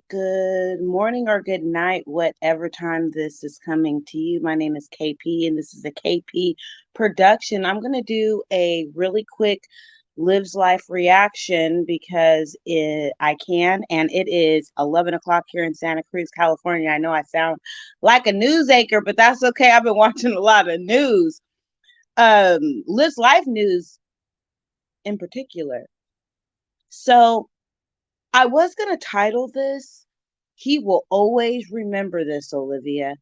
Good morning or good night, whatever time this is coming to you. My name is KP, and this is a KP production. I'm going to do a really quick Lives Life reaction because I can, and it is 11 o'clock here in Santa Cruz, California. I know I sound like a news anchor, but that's okay. I've been watching a lot of news, Lives Life news in particular. So I was going to title this, He Will Always Remember This, Olivia.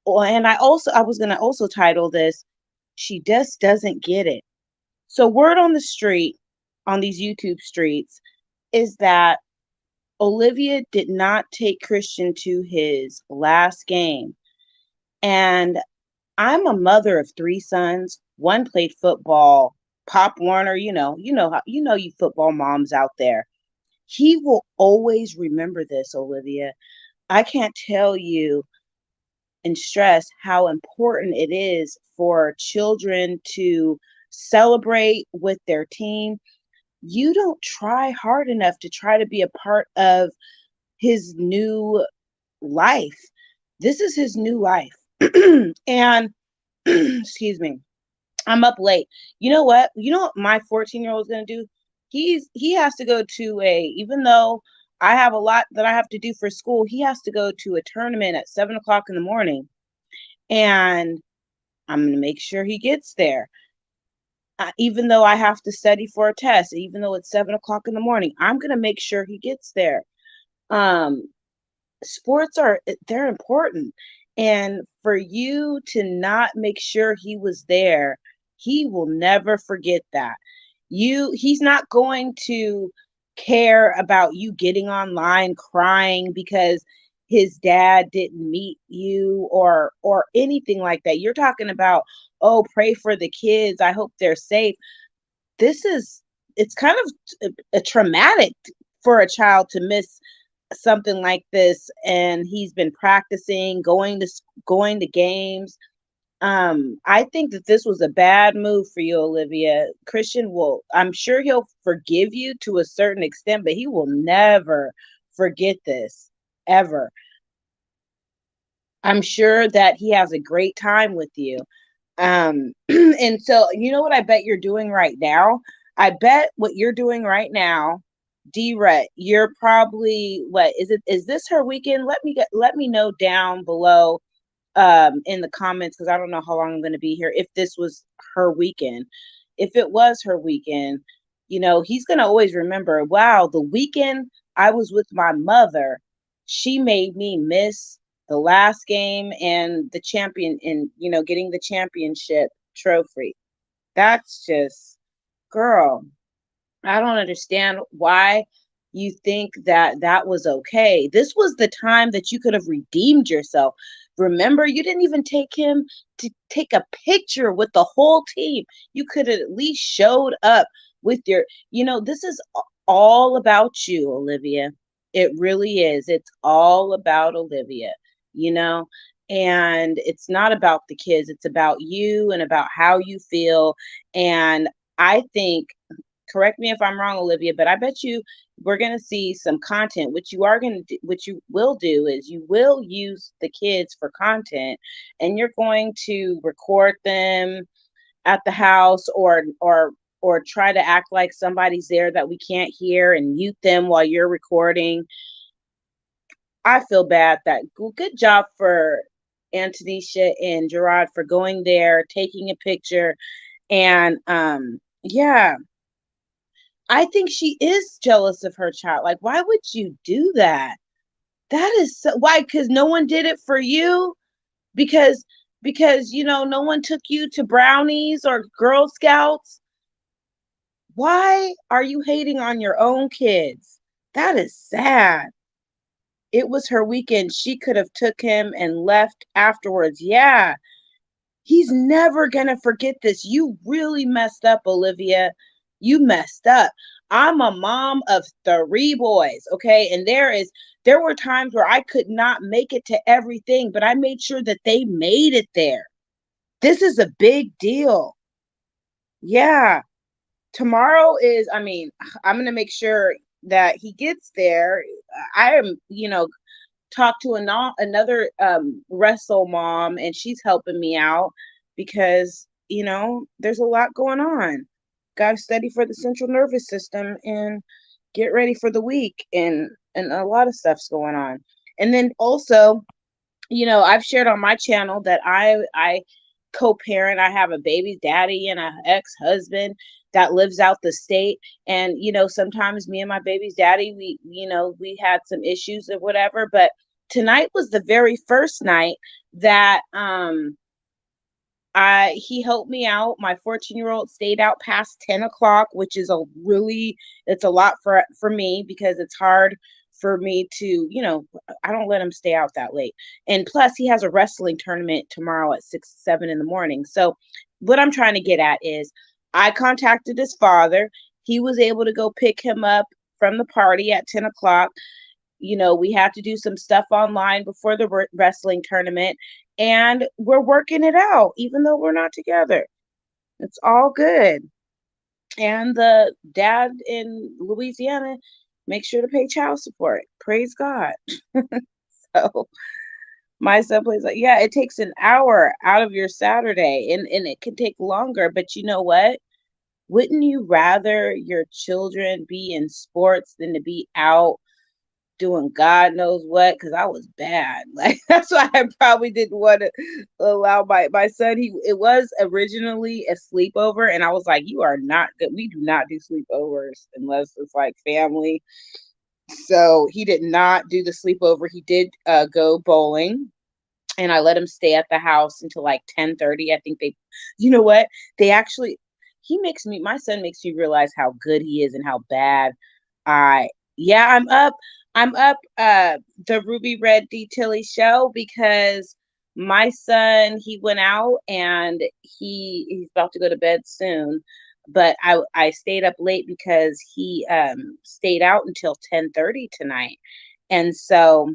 And I was going to also title this, She Just Doesn't Get It. So, word on the street, on these YouTube streets, is that Olivia did not take Christian to his last game. And I'm a mother of three sons. One played football, Pop Warner, you football moms out there. He will always remember this, Olivia. I can't tell you and stress how important it is for children to celebrate with their team. You don't try hard enough to try to be a part of his new life. This is his new life. And excuse me, I'm up late. You know what? You know what my 14-year-old is going to do? He has to go to even though I have a lot that I have to do for school, he has to go to a tournament at 7 o'clock in the morning. And I'm going to make sure he gets there. Even though I have to study for a test, even though it's 7 o'clock in the morning, I'm going to make sure he gets there. Um, Sports they're important. And for you to not make sure he was there, he will never forget that. He's not going to care about you getting online crying because his dad didn't meet you or anything like that. You're talking about, oh, pray for the kids. I hope they're safe. It's kind of a traumatic for a child to miss something like this, and he's been practicing going to games. I think that this was a bad move for you, Olivia. Christian will, I'm sure he'll forgive you to a certain extent, but he will never forget this ever. I'm sure that he has a great time with you. And so, you know what I bet you're doing right now? I bet what you're doing right now, D-Rut, you're probably, what is it? Is this her weekend? Let me know down below in the comments, because I don't know how long I'm going to be here, if this was her weekend. If it was her weekend, he's going to always remember, wow, the weekend I was with my mother, she made me miss the last game and the champion, and getting the championship trophy. That's just, girl, I don't understand why you think that that was okay. This was the time that you could have redeemed yourself. Remember, you didn't even take him to take a picture with the whole team. You could have at least showed up with this is all about you, Olivia. It really is. It's all about Olivia, you know, and it's not about the kids. It's about you and about how you feel. And I think, correct me if I'm wrong, Olivia, but I bet you we're going to see some content. What you will do is you will use the kids for content, and you're going to record them at the house, or try to act like somebody's there that we can't hear and mute them while you're recording. I feel bad. That good job for Antonisha and Gerard for going there, taking a picture, and yeah, I think she is jealous of her child. Like, why would you do that? That is why, because no one did it for you. Because no one took you to brownies or Girl Scouts. Why are you hating on your own kids? That is sad. It was her weekend. She could have took him and left afterwards. Yeah, he's never gonna forget this. You really messed up, Olivia. You messed up. I'm a mom of three boys, okay? And there were times where I could not make it to everything, but I made sure that they made it there. This is a big deal. Yeah. Tomorrow is, I mean, I'm gonna make sure that he gets there. I am, talked to another wrestle mom, and she's helping me out because there's a lot going on. Got to study for the central nervous system and get ready for the week, and a lot of stuff's going on. And then also, I've shared on my channel that I co-parent. I have a baby's daddy and an ex-husband that lives out the state. And sometimes me and my baby's daddy, we had some issues or whatever. But tonight was the very first night that he helped me out. My 14-year-old stayed out past 10 o'clock, which is it's a lot for me, because it's hard for me to, I don't let him stay out that late. And plus he has a wrestling tournament tomorrow at 6, 7 in the morning. So what I'm trying to get at is I contacted his father. He was able to go pick him up from the party at 10 o'clock. We have to do some stuff online before the wrestling tournament, and we're working it out, even though we're not together. It's all good. And the dad in Louisiana makes sure to pay child support. Praise God. So my son plays like, yeah, it takes an hour out of your Saturday, and it can take longer. But you know what? Wouldn't you rather your children be in sports than to be out doing God knows what? Because I was bad. Like, that's why I probably didn't want to allow my son. It was originally a sleepover, and I was like, you are not good. We do not do sleepovers unless it's like family. So he did not do the sleepover. He did go bowling, and I let him stay at the house until like 10:30. I think you know what? They actually, my son makes me realize how good he is and how bad yeah, I'm up the Ruby Red D Tilly show, because my son, he went out and he's about to go to bed soon. But I stayed up late because he stayed out until 10:30 tonight. And so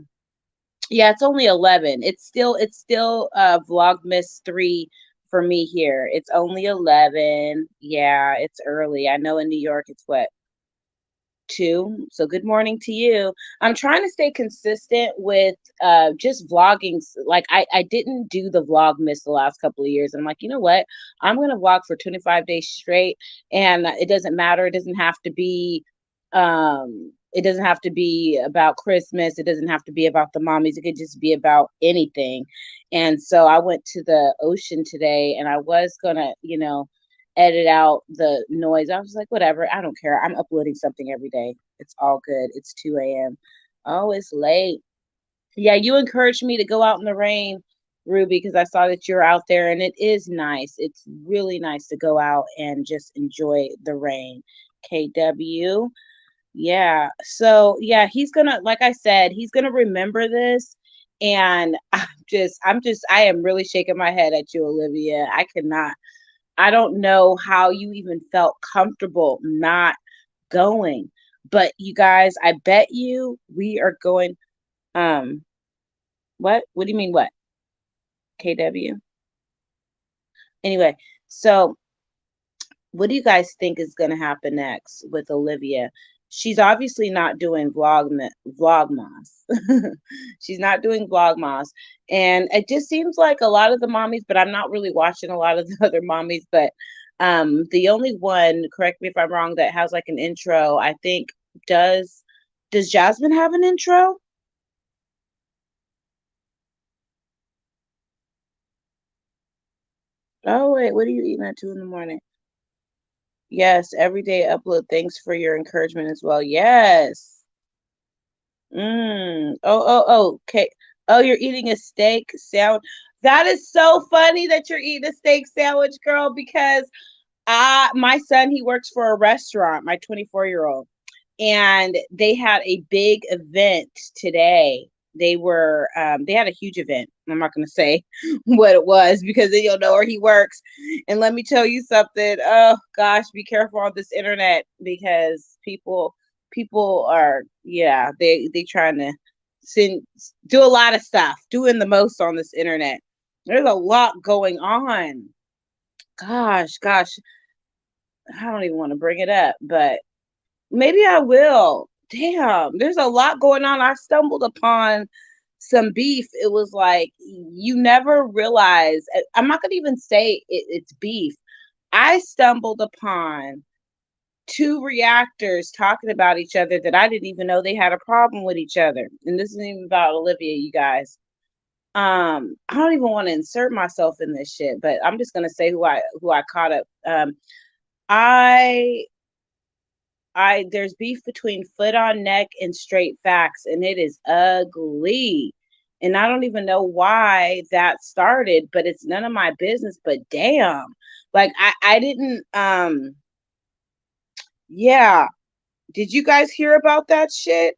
yeah, it's only 11. It's still Vlogmas 3 for me here. It's only 11. Yeah, it's early. I know in New York it's what, 2. So good morning to you. I'm trying to stay consistent with just vlogging. Like I didn't do the Vlogmas the last couple of years. I'm like, you know what? I'm gonna vlog for 25 days straight, and it doesn't matter. It doesn't have to be about Christmas. It doesn't have to be about the mommies. It could just be about anything. And so I went to the ocean today, and I was gonna, edit out the noise. I was like, whatever, I don't care. I'm uploading something every day. It's all good. It's 2 a.m. Oh, it's late. Yeah, you encouraged me to go out in the rain, Ruby, because I saw that you're out there, and it is nice. It's really nice to go out and just enjoy the rain. KW. Yeah. So yeah, he's gonna, like I said, he's gonna remember this. And I am really shaking my head at you, Olivia. I don't know how you even felt comfortable not going. But you guys, I bet you we are going. Um, what? What do you mean what? KW? Anyway, so what do you guys think is going to happen next with Olivia? She's obviously not doing Vlogmas. She's not doing Vlogmas. And it just seems like a lot of the mommies, but I'm not really watching a lot of the other mommies, but the only one, correct me if I'm wrong, that has like an intro, I think does Jasmine have an intro? Oh wait, what are you eating at 2 in the morning? Yes, everyday upload. Thanks for your encouragement as well. Yes. Okay. Oh, you're eating a steak sandwich. That is so funny that you're eating a steak sandwich, girl, because my son, he works for a restaurant, my 24-year-old, and they had a big event today. They had a huge event. I'm not going to say what it was, because then you'll know where he works. And let me tell you something. Oh gosh, be careful on this internet, because people are, yeah, they trying to do a lot of stuff, doing the most on this internet. There's a lot going on. Gosh, I don't even want to bring it up, but maybe I will. damn, there's a lot going on. I stumbled upon some beef. It was like you never realize. I'm not gonna even say it's beef. I stumbled upon two reactors talking about each other that I didn't even know they had a problem with each other. And this isn't even about Olivia, you guys. I don't even want to insert myself in this shit, but I'm just gonna say who I caught up. I there's beef between Foot on Neck and Straight Facts, and it is ugly. And I don't even know why that started, but it's none of my business. But damn, like I didn't yeah. Did you guys hear about that shit?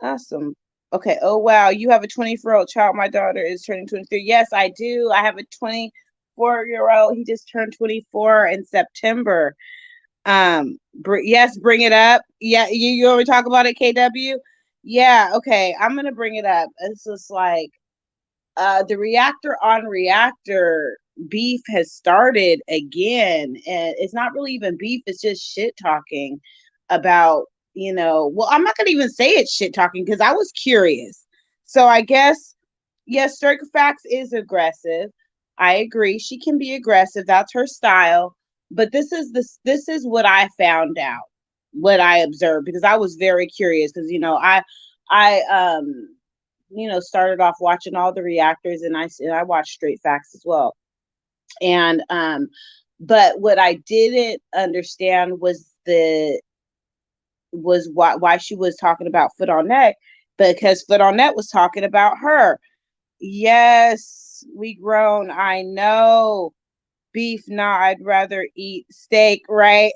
Awesome. Okay. Oh wow, you have a 24-year-old child. My daughter is turning 23. Yes, I do. I have a 24-year-old. He just turned 24 in September. Yes, bring it up. Yeah, you want to talk about it, KW? Yeah, okay. I'm gonna bring it up. It's just like the reactor on reactor beef has started again, and it's not really even beef, it's just shit talking about, well, I'm not gonna even say it's shit talking because I was curious. So I guess, yes, Striker Facts is aggressive. I agree, she can be aggressive, that's her style. But this is what I found out, what I observed, because I was very curious, because I started off watching all the reactors, and I watched Straight Facts as well. And but what I didn't understand was why she was talking about Foot on Neck, because Foot on Neck was talking about her. Yes, we grown. I know. Beef, nah, I'd rather eat steak, right?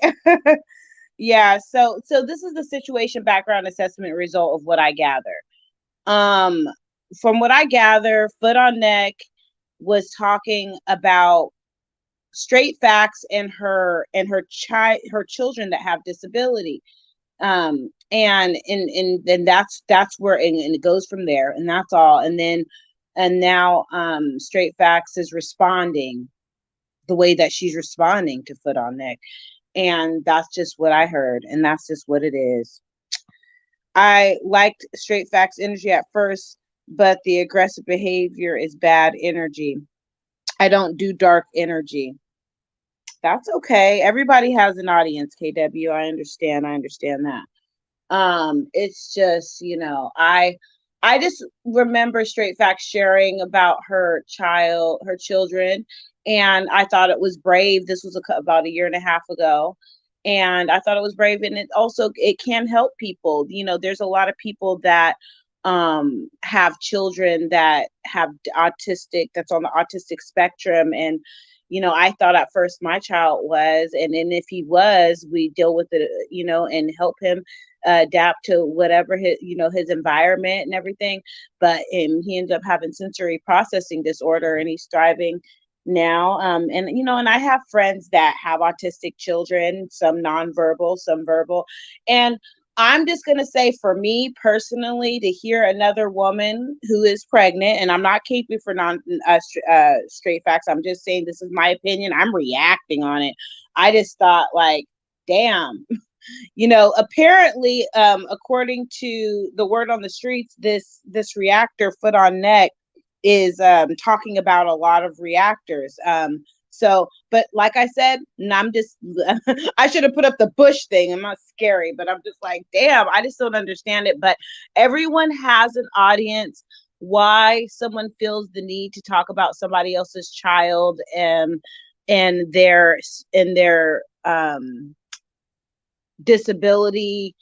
Yeah, so this is the situation background assessment result of what I gather. Um, from what I gather, Foot on Neck was talking about Straight Facts and her children that have disability. And that's where, and it goes from there, and that's all. And now Straight Facts is responding the way that she's responding to Foot on Neck. And that's just what I heard, and that's just what it is. I liked Straight Facts energy at first, but the aggressive behavior is bad energy. I don't do dark energy. That's okay. Everybody has an audience, KW. I understand. I understand that. It's just, I just remember Straight Facts sharing about her children, and I thought it was brave. This was about a year and a half ago, and I thought it was brave, and it can help people. There's a lot of people that have children that have autistic, that's on the autistic spectrum. And I thought at first my child was, and then if he was, we deal with it, and help him adapt to whatever his environment and everything. But he ended up having sensory processing disorder, and he's thriving now. And I have friends that have autistic children, some nonverbal, some verbal. And I'm just going to say, for me personally, to hear another woman who is pregnant, and I'm not caping for straight facts, I'm just saying this is my opinion, I'm reacting on it. I just thought, like, damn. Apparently, according to the word on the streets, this reactor Foot on Neck is talking about a lot of reactors. But like I said, I'm just, I should have put up the bush thing. I'm not scary, but I'm just like, damn, I just don't understand it. But everyone has an audience. Why someone feels the need to talk about somebody else's child and their disability,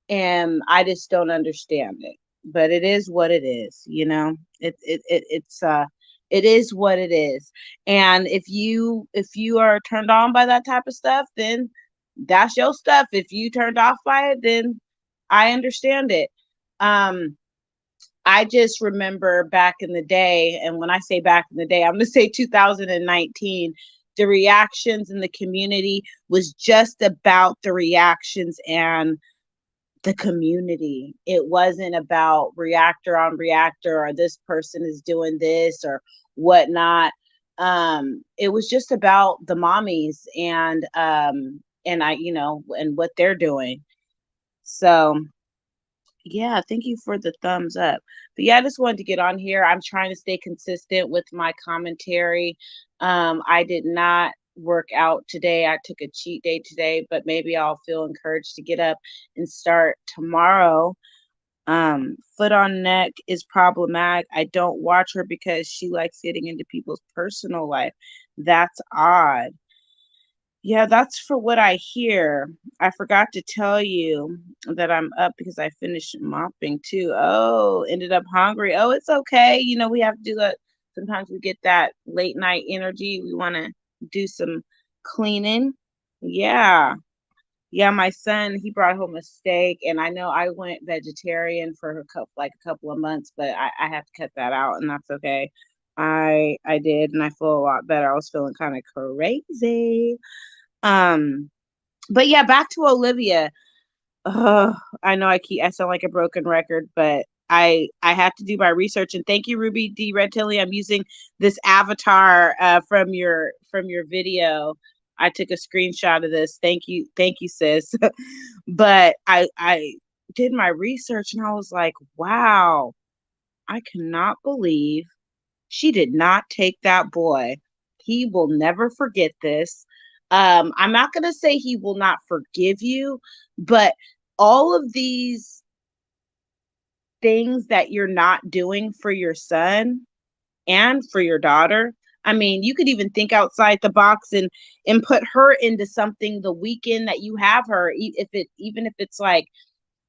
and I just don't understand it. But it is what it is. It is what it is. And if you are turned on by that type of stuff, then that's your stuff. If you turned off by it, then I understand it. I just remember back in the day, and when I say back in the day, I'm going to say 2019, the reactions in the community was just about the reactions and the community. It wasn't about reactor on reactor, or this person is doing this or whatnot. It was just about the mommies and and what they're doing. So yeah, thank you for the thumbs up. But yeah, I just wanted to get on here. I'm trying to stay consistent with my commentary. I did not work out today. I took a cheat day today, but maybe I'll feel encouraged to get up and start tomorrow. Foot on neck is problematic. I don't watch her because she likes getting into people's personal life. That's odd. Yeah, that's for what I hear. I forgot to tell you that I'm up because I finished mopping too. Oh, ended up hungry. Oh, it's okay. You know, we have to do that. Sometimes we get that late night energy. We want to do some cleaning. Yeah. Yeah, my son, he brought home a steak, and I know I went vegetarian for a couple of months, but I have to cut that out, and that's okay. I did, and I feel a lot better. I was feeling kind of crazy. Um, but yeah, back to Olivia. Ugh, I know I sound like a broken record, but I have to do my research. And thank you, Ruby D. Red Tilly. I'm using this avatar from your video. I took a screenshot of this. Thank you, sis. But I did my research and I was like, wow, I cannot believe she did not take that boy. He will never forget this. I'm not going to say he will not forgive you, but all of these things that you're not doing for your son and for your daughter. I mean, you could even think outside the box and put her into something the weekend that you have her, if it even if it's like,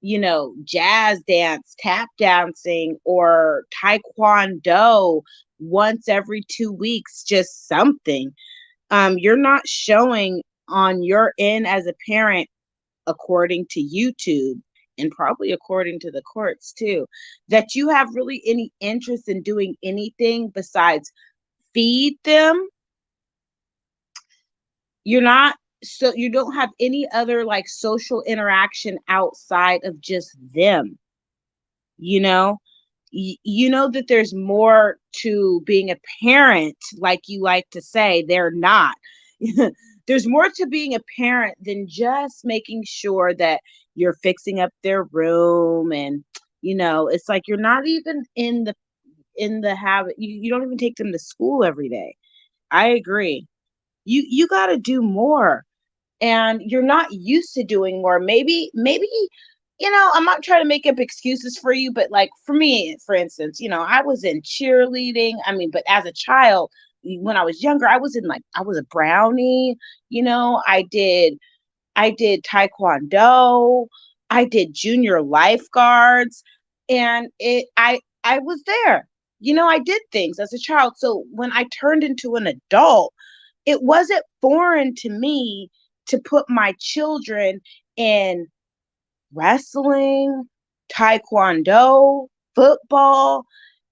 you know, jazz dance, tap dancing, or taekwondo once every 2 weeks, just something. You're not showing on your end as a parent, according to YouTube and probably according to the courts too, that you have really any interest in doing anything besides feed them. You're not, so you don't have any other like social interaction outside of just them, you know. You know that there's more to being a parent, like you like to say. They're not. There's more to being a parent than just making sure that you're fixing up their room. And you know, it's like you're not even in the habit. You don't even take them to school every day. I agree. You got to do more, and you're not used to doing more. Maybe, you know, I'm not trying to make up excuses for you, but like for me, for instance, you know, I was in cheerleading. I mean, but as a child, when I was younger, I was a brownie. You know, I did taekwondo, I did junior lifeguards, and I was there. You know, I did things as a child. So when I turned into an adult, it wasn't foreign to me to put my children in wrestling, taekwondo, football.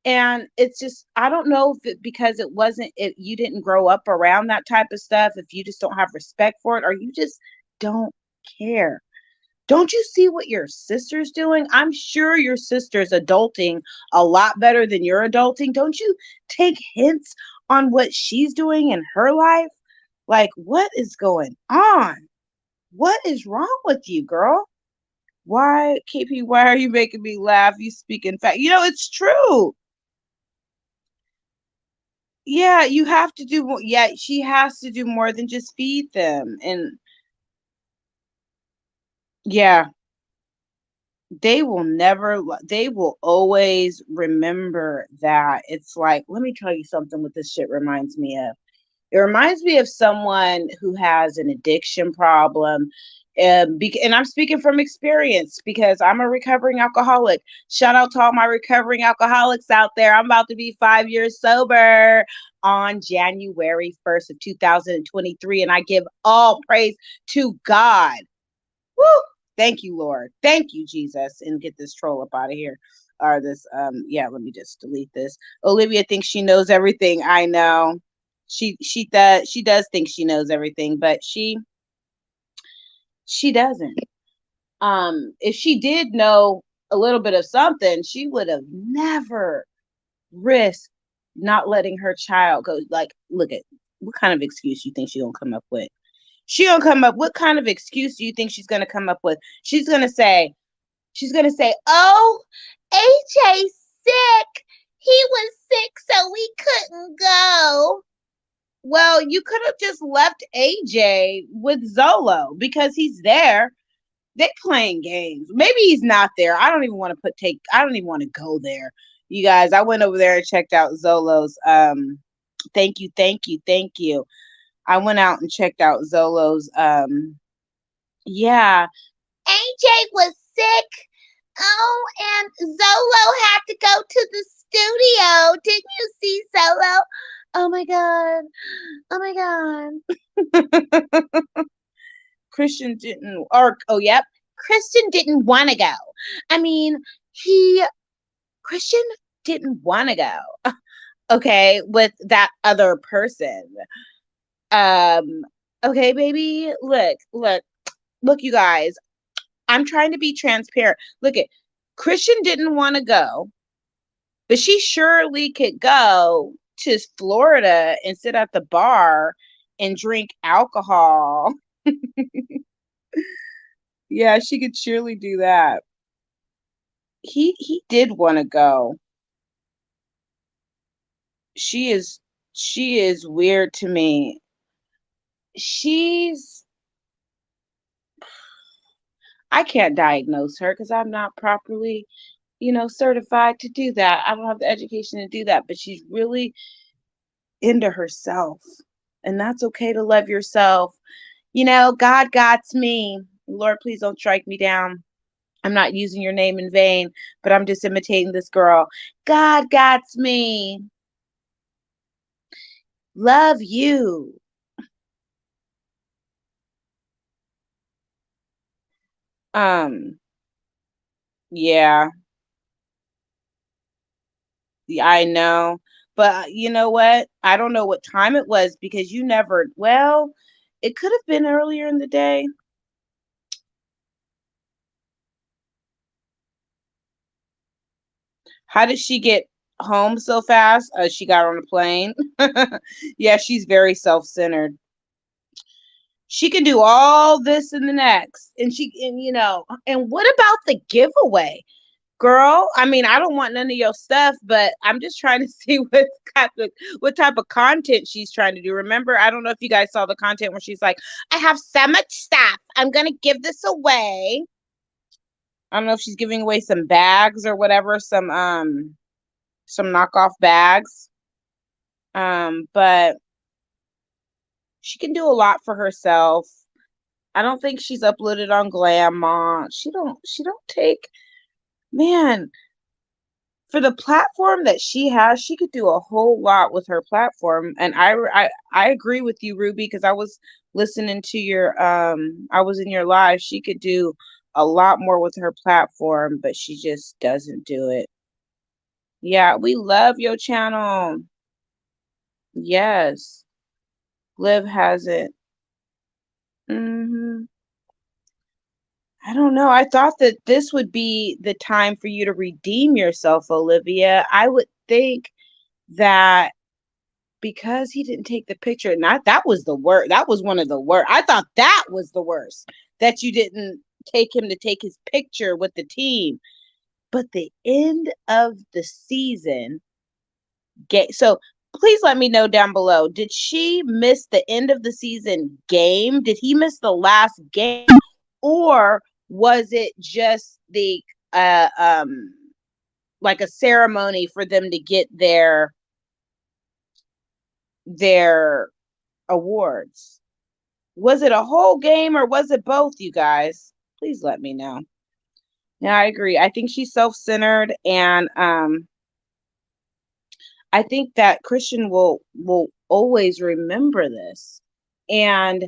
And it's just, I don't know if it, because it wasn't, it, you didn't grow up around that type of stuff, if you just don't have respect for it, or you just don't care. Don't you see what your sister's doing? I'm sure your sister's adulting a lot better than you're adulting. Don't you take hints on what she's doing in her life? Like, what is going on? What is wrong with you, girl? Why, KP, why are you making me laugh? You speak in fact. You know, it's true. Yeah, you have to do more. Yeah, she has to do more than just feed them. And yeah, they will always remember that. It's like, let me tell you something what this shit reminds me of. It reminds me of someone who has an addiction problem. And I'm speaking from experience because I'm a recovering alcoholic. Shout out to all my recovering alcoholics out there. I'm about to be 5 years sober on January 1st of 2023. And I give all praise to God. Woo! Thank you, Lord. Thank you, Jesus. And get this troll up out of here. Or this, yeah, let me just delete this. Olivia thinks she knows everything. I know. She does think she knows everything, but she doesn't. If she did know a little bit of something, she would have never risked not letting her child go. Like, look at what kind of excuse you think she gonna come up with. She gonna come up. What kind of excuse do you think she's gonna come up with? She's gonna say, She's gonna say, "Oh, AJ's sick. He was sick, so we couldn't go." Well, you could have just left AJ with Zolo because he's there. They playing games. Maybe he's not there. I don't even want to I don't even want to go there. You guys, I went over there and checked out Zolo's thank you, thank you, thank you. I went out and checked out Zolo's yeah. AJ was sick. Oh, and Zolo had to go to the studio. Didn't you see Zolo? Oh my god. Oh my god. Christian didn't, or oh yep, Christian didn't want to go. I mean, Christian didn't want to go. Okay, with that other person. Um, okay, baby, look, you guys. I'm trying to be transparent. Look at Christian didn't want to go, but she surely could go to Florida and sit at the bar and drink alcohol. Yeah, she could surely do that. He did want to go. She is she is weird to me. She's I can't diagnose her because I'm not properly, certified to do that. I don't have the education to do that, but she's really into herself. And that's okay to love yourself. God gots me. Lord, please don't strike me down. I'm not using your name in vain, but I'm just imitating this girl. God gots me. Love you. Um, yeah, I know. But you know what? I don't know what time it was because you never, well, it could have been earlier in the day. How did she get home so fast? She got on a plane. Yeah, she's very self-centered. She can do all this and the next. And what about the giveaway? Girl, I mean, I don't want none of your stuff, but I'm just trying to see what type of content she's trying to do. Remember, I don't know if you guys saw the content where she's like, I have so much stuff. I'm gonna give this away. I don't know if she's giving away some bags or whatever, some knockoff bags. But she can do a lot for herself. I don't think she's uploaded on Glamma. She don't take, man, for the platform that she has, she could do a whole lot with her platform. And I agree with you, Ruby, because I was listening to I was in your live. She could do a lot more with her platform, but she just doesn't do it. Yeah, we love your channel. Yes. Liv has it. hmm I don't know. I thought that this would be the time for you to redeem yourself, Olivia. I would think that because he didn't take the picture, not that was the worst. That was one of the worst. I thought that was the worst that you didn't take him to take his picture with the team. But the end of the season game. So please let me know down below. Did she miss the end of the season game? Did he miss the last game? Or was it just the like a ceremony for them to get their awards? Was it a whole game or was it both, you guys? Please let me know. Yeah, I agree. I think she's self-centered, and I think that Christian will always remember this. And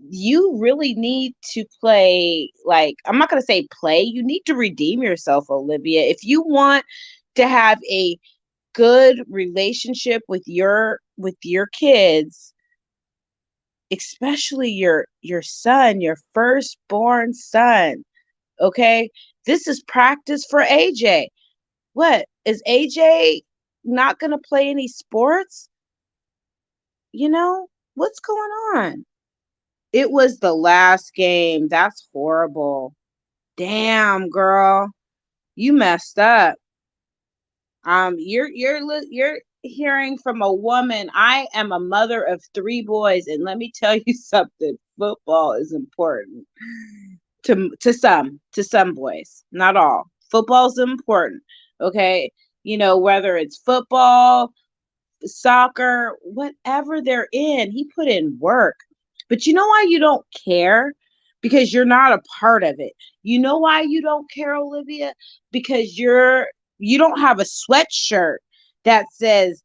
you really need to play, like, I'm not going to say play, you need to redeem yourself, Olivia. If you want to have a good relationship with your kids, especially your son, your firstborn son, okay? This is practice for AJ. What? Is AJ not going to play any sports? You know, what's going on? It was the last game. That's horrible. Damn, girl, you messed up. You're hearing from a woman. I am a mother of three boys, and let me tell you something. Football is important to some boys, not all. Football's important. Okay, whether it's football, soccer, whatever they're in, he put in work. But you know why you don't care? Because you're not a part of it. You know why you don't care, Olivia? Because you don't have a sweatshirt that says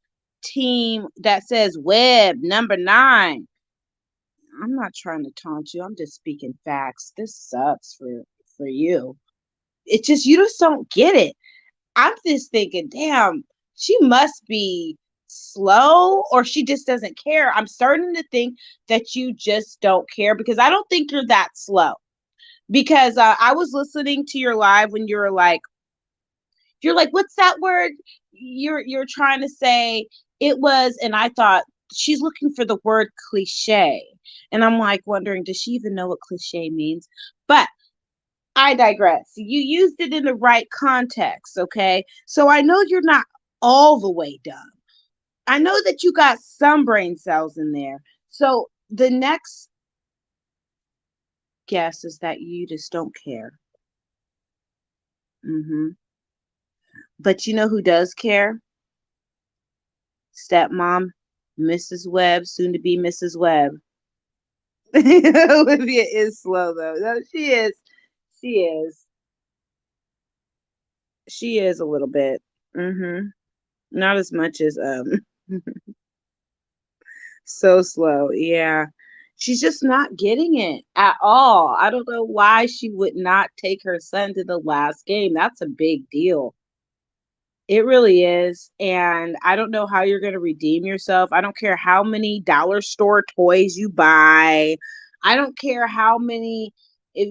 that says web number 9. I'm not trying to taunt you. I'm just speaking facts. This sucks for you. It's just you just don't get it. I'm just thinking, damn, she must be slow or she just doesn't care. I'm starting to think that you just don't care because I don't think you're that slow. Because I was listening to your live when you're like, what's that word you're trying to say? It was, and I thought she's looking for the word cliche, and I'm like wondering, does she even know what cliche means? But I digress. You used it in the right context, okay? So I know you're not all the way dumb. I know that you got some brain cells in there. So the next guess is that you just don't care. But you know who does care? Stepmom, Mrs. Webb, soon to be Mrs. Webb. Olivia is slow though. No, she is. She is. She is a little bit. Not as much as so slow. Yeah. She's just not getting it at all. I don't know why she would not take her son to the last game. That's a big deal. It really is. And I don't know how you're going to redeem yourself. I don't care how many dollar store toys you buy. I don't care how many, if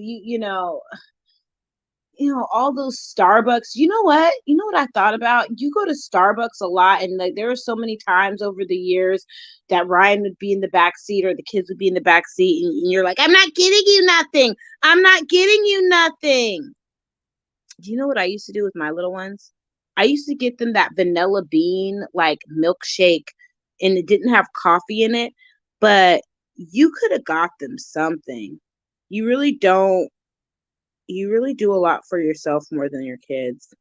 all those Starbucks. You know what I thought about? You go to Starbucks a lot, and like there were so many times over the years that Ryan would be in the back seat or the kids would be in the back seat, and you're like, I'm not getting you nothing. I'm not getting you nothing. Do you know what I used to do with my little ones? I used to get them that vanilla bean like milkshake, and it didn't have coffee in it, but you could have got them something. You really don't. You really do a lot for yourself more than your kids.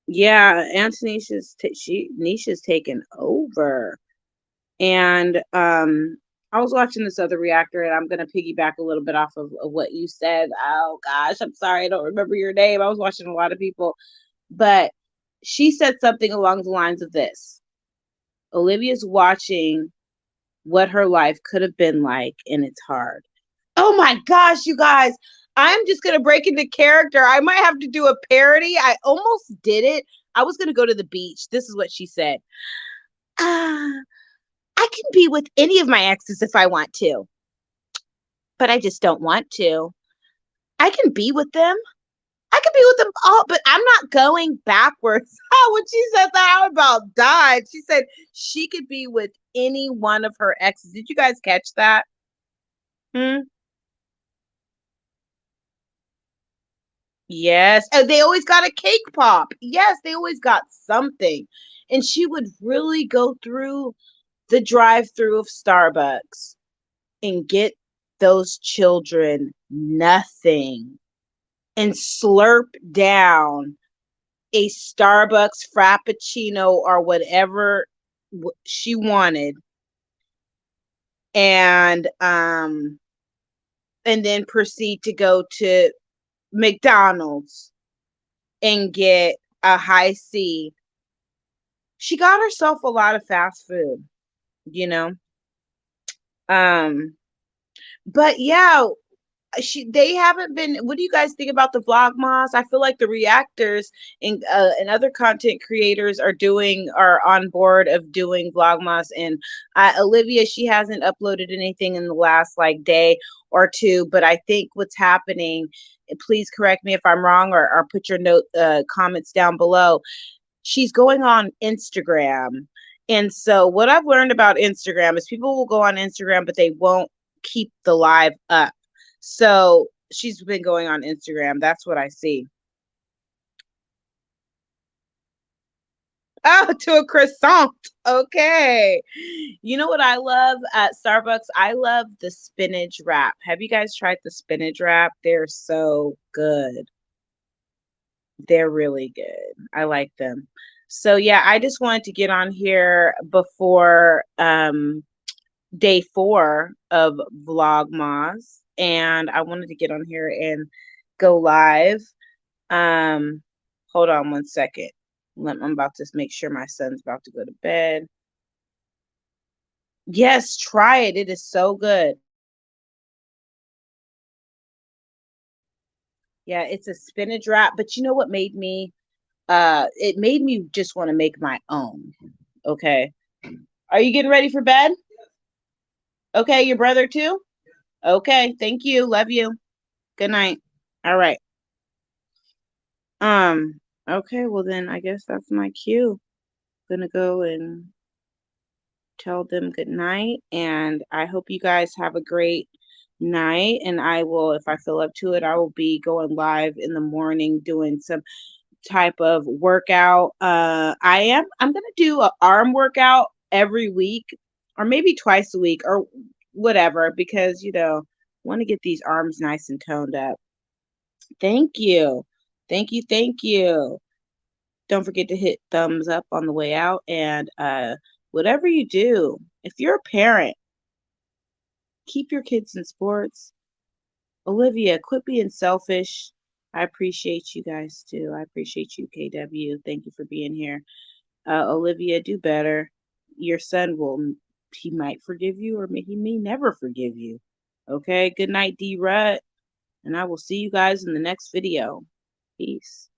Yeah, Nisha's taken over, and I was watching this other reactor, and I'm gonna piggyback a little bit off of what you said. Oh gosh, I'm sorry, I don't remember your name. I was watching a lot of people, but she said something along the lines of this: Olivia's watching what her life could have been like, and it's hard. Oh my gosh, you guys. I'm just going to break into character. I might have to do a parody. I almost did it. I was going to go to the beach. This is what she said. I can be with any of my exes if I want to, but I just don't want to. I can be with them. I can be with them all, but I'm not going backwards. Oh, when she said that, I about died. She said she could be with any one of her exes. Did you guys catch that? Hmm? Yes. Oh, they always got a cake pop. Yes, they always got something. And she would really go through the drive-through of Starbucks and get those children nothing and slurp down a Starbucks Frappuccino or whatever she wanted. And then proceed to go to McDonald's and get a high C. She got herself a lot of fast food, you know. Um, but yeah, they haven't been. What do you guys think about the vlogmas? I feel like the reactors and other content creators are on board of doing vlogmas. And Olivia, she hasn't uploaded anything in the last like day or two, but I think what's happening. Please correct me if I'm wrong, or put your comments down below. She's going on Instagram. And so what I've learned about Instagram is people will go on Instagram, but they won't keep the live up. So She's been going on Instagram. That's what I see. Oh, to a croissant. Okay. You know what I love at Starbucks? I love the spinach wrap. Have you guys tried the spinach wrap? They're so good. They're really good. I like them. So yeah, I just wanted to get on here before day 4 of Vlogmas, and I wanted to get on here and go live. Um, hold on one second. I'm about to make sure my son's about to go to bed. Yes, try it. It is so good. Yeah, it's a spinach wrap, but you know what made me it made me just want to make my own. Okay. Are you getting ready for bed? Okay, your brother too? Okay, thank you. Love you. Good night. All right. Okay, well then I guess that's my cue. Gonna go and tell them good night, and I hope you guys have a great night. And I will, if I feel up to it, I will be going live in the morning doing some type of workout. I'm gonna do an arm workout every week, or maybe twice a week, or whatever, because want to get these arms nice and toned up. Thank you. Thank you. Thank you. Don't forget to hit thumbs up on the way out. And whatever you do, if you're a parent, keep your kids in sports. Olivia, quit being selfish. I appreciate you guys too. I appreciate you, KW. Thank you for being here. Olivia, do better. Your son he might forgive you, or he may never forgive you. Okay. Good night, D Rut. And I will see you guys in the next video. Peace.